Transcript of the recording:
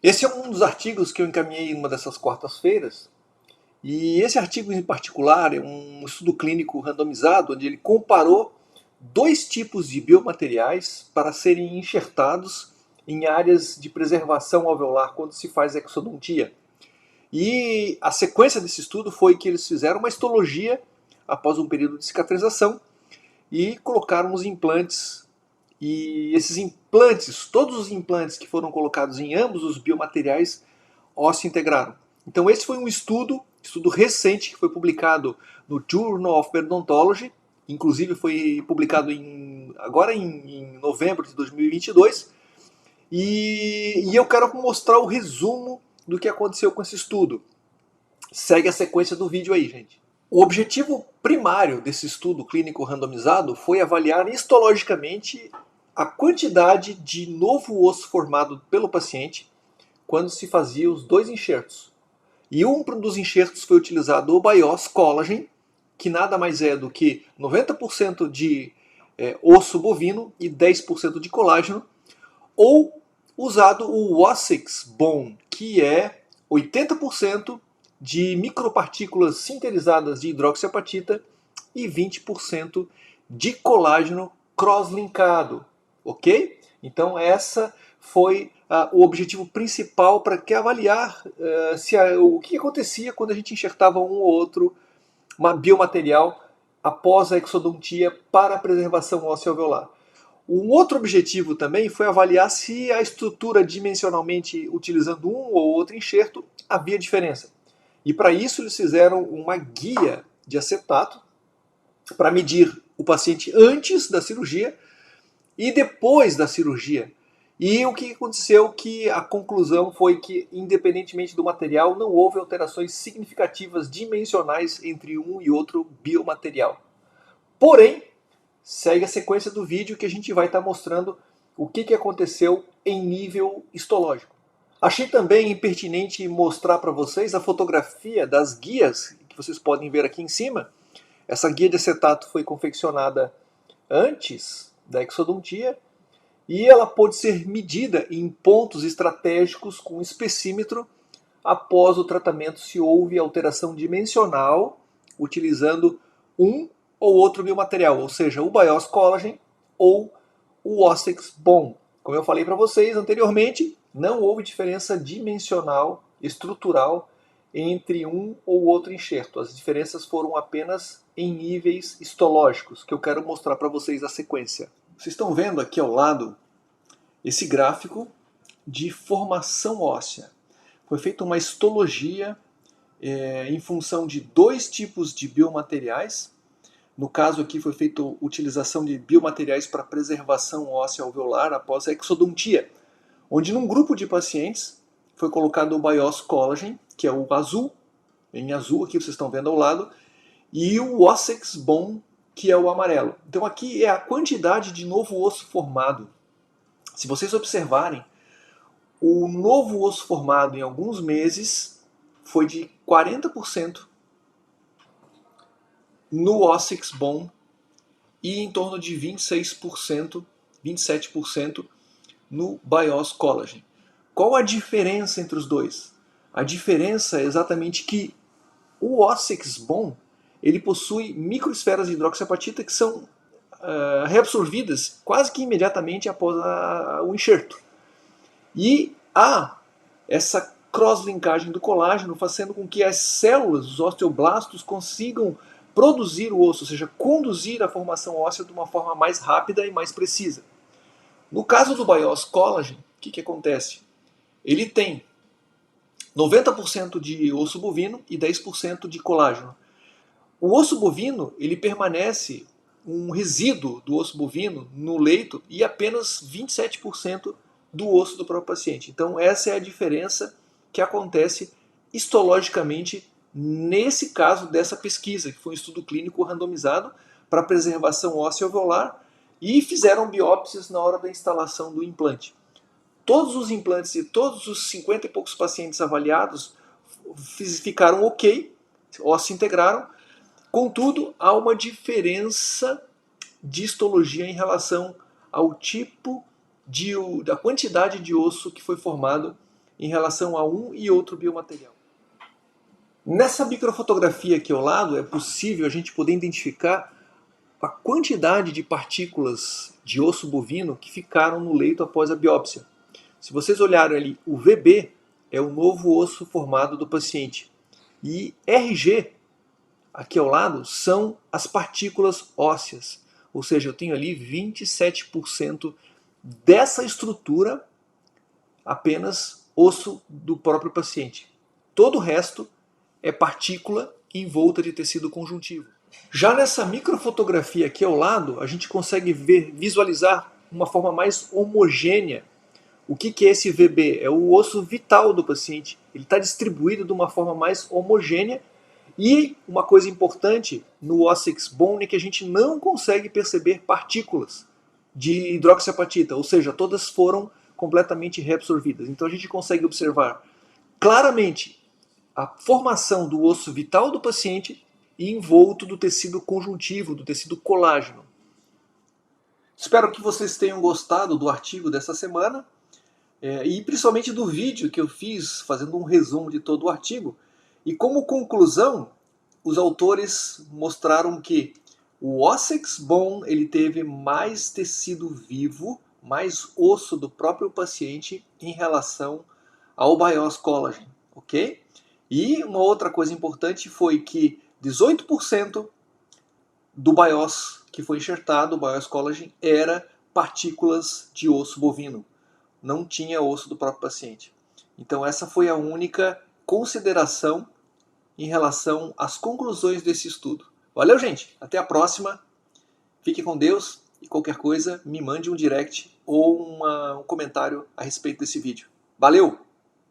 Esse é um dos artigos que eu encaminhei em uma dessas quartas-feiras, e esse artigo em particular é um estudo clínico randomizado, onde ele comparou dois tipos de biomateriais para serem enxertados em áreas de preservação alveolar quando se faz exodontia. E a sequência desse estudo foi que eles fizeram uma histologia após um período de cicatrização e colocaram os implantes. E esses implantes, todos os implantes que foram colocados em ambos os biomateriais, se integraram. Então esse foi um estudo recente que foi publicado no Journal of Periodontology, inclusive foi publicado agora em novembro de 2022, e eu quero mostrar o resumo do que aconteceu com esse estudo. Segue a sequência do vídeo aí, gente. O objetivo primário desse estudo clínico randomizado foi avaliar histologicamente a quantidade de novo osso formado pelo paciente quando se fazia os dois enxertos. E um dos enxertos foi utilizado o Bios Collagen, que nada mais é do que 90% de osso bovino e 10% de colágeno, ou usado o Ossix Bone, que é 80% de micropartículas sintetizadas de hidroxiapatita e 20% de colágeno cross-linkado, ok? Então essa foi o objetivo principal para que avaliar o que acontecia quando a gente enxertava um ou outro biomaterial após a exodontia para a preservação óssea alveolar. Um outro objetivo também foi avaliar se a estrutura dimensionalmente, utilizando um ou outro enxerto, havia diferença. E para isso eles fizeram uma guia de acetato para medir o paciente antes da cirurgia e depois da cirurgia. E o que aconteceu? Que a conclusão foi que, independentemente do material, não houve alterações significativas dimensionais entre um e outro biomaterial. Porém, segue a sequência do vídeo que a gente vai estar mostrando o que aconteceu em nível histológico. Achei também pertinente mostrar para vocês a fotografia das guias que vocês podem ver aqui em cima. Essa guia de acetato foi confeccionada antes da exodontia e ela pode ser medida em pontos estratégicos com espessímetro após o tratamento se houve alteração dimensional utilizando um ou outro biomaterial, ou seja, o Bios Collagen ou o Ossix Bone. Como eu falei para vocês anteriormente, não houve diferença dimensional, estrutural, entre um ou outro enxerto. As diferenças foram apenas em níveis histológicos, que eu quero mostrar para vocês a sequência. Vocês estão vendo aqui ao lado esse gráfico de formação óssea. Foi feita uma histologia em função de dois tipos de biomateriais. No caso aqui foi feita a utilização de biomateriais para preservação óssea alveolar após a exodontia, onde num grupo de pacientes foi colocado o Bios Collagen, que é o azul, em azul aqui vocês estão vendo ao lado, e o Ossix Bone, que é o amarelo. Então aqui é a quantidade de novo osso formado. Se vocês observarem, o novo osso formado em alguns meses foi de 40% no Ossix Bone e em torno de 26%, 27% no Bios Collagen. Qual a diferença entre os dois? A diferença é exatamente que o Ossix Bone ele possui microesferas de hidroxiapatita que são reabsorvidas quase que imediatamente após o enxerto. E há essa cross-linkagem do colágeno fazendo com que as células, os osteoblastos, consigam produzir o osso, ou seja, conduzir a formação óssea de uma forma mais rápida e mais precisa. No caso do Bios Collagen, o que acontece? Ele tem 90% de osso bovino e 10% de colágeno. O osso bovino ele permanece um resíduo do osso bovino no leito e apenas 27% do osso do próprio paciente. Então essa é a diferença que acontece histologicamente nesse caso dessa pesquisa, que foi um estudo clínico randomizado para preservação óssea alveolar e fizeram biópsias na hora da instalação do implante. Todos os implantes e todos os 50 e poucos pacientes avaliados ficaram ok, ou se integraram. Contudo, há uma diferença de histologia em relação ao tipo da quantidade de osso que foi formado em relação a um e outro biomaterial. Nessa microfotografia aqui ao lado é possível a gente poder identificar a quantidade de partículas de osso bovino que ficaram no leito após a biópsia. Se vocês olharem ali, o VB é o novo osso formado do paciente. E RG, aqui ao lado, são as partículas ósseas. Ou seja, eu tenho ali 27% dessa estrutura apenas osso do próprio paciente. Todo o resto é partícula envolta de tecido conjuntivo. Já nessa microfotografia aqui ao lado, a gente consegue visualizar uma forma mais homogênea. O que é esse VB? É o osso vital do paciente. Ele está distribuído de uma forma mais homogênea. E uma coisa importante no Ossex Bone é que a gente não consegue perceber partículas de hidroxiapatita, ou seja, todas foram completamente reabsorvidas. Então a gente consegue observar claramente a formação do osso vital do paciente e envolto do tecido conjuntivo, do tecido colágeno. Espero que vocês tenham gostado do artigo dessa semana e principalmente do vídeo que eu fiz fazendo um resumo de todo o artigo. E como conclusão, os autores mostraram que o Ossex Bone ele teve mais tecido vivo, mais osso do próprio paciente em relação ao Bios Collagen, ok? E uma outra coisa importante foi que 18% do Bios que foi enxertado, o Bios Collagen, era partículas de osso bovino. Não tinha osso do próprio paciente. Então essa foi a única consideração em relação às conclusões desse estudo. Valeu, gente! Até a próxima. Fique com Deus e qualquer coisa me mande um direct ou um comentário a respeito desse vídeo. Valeu!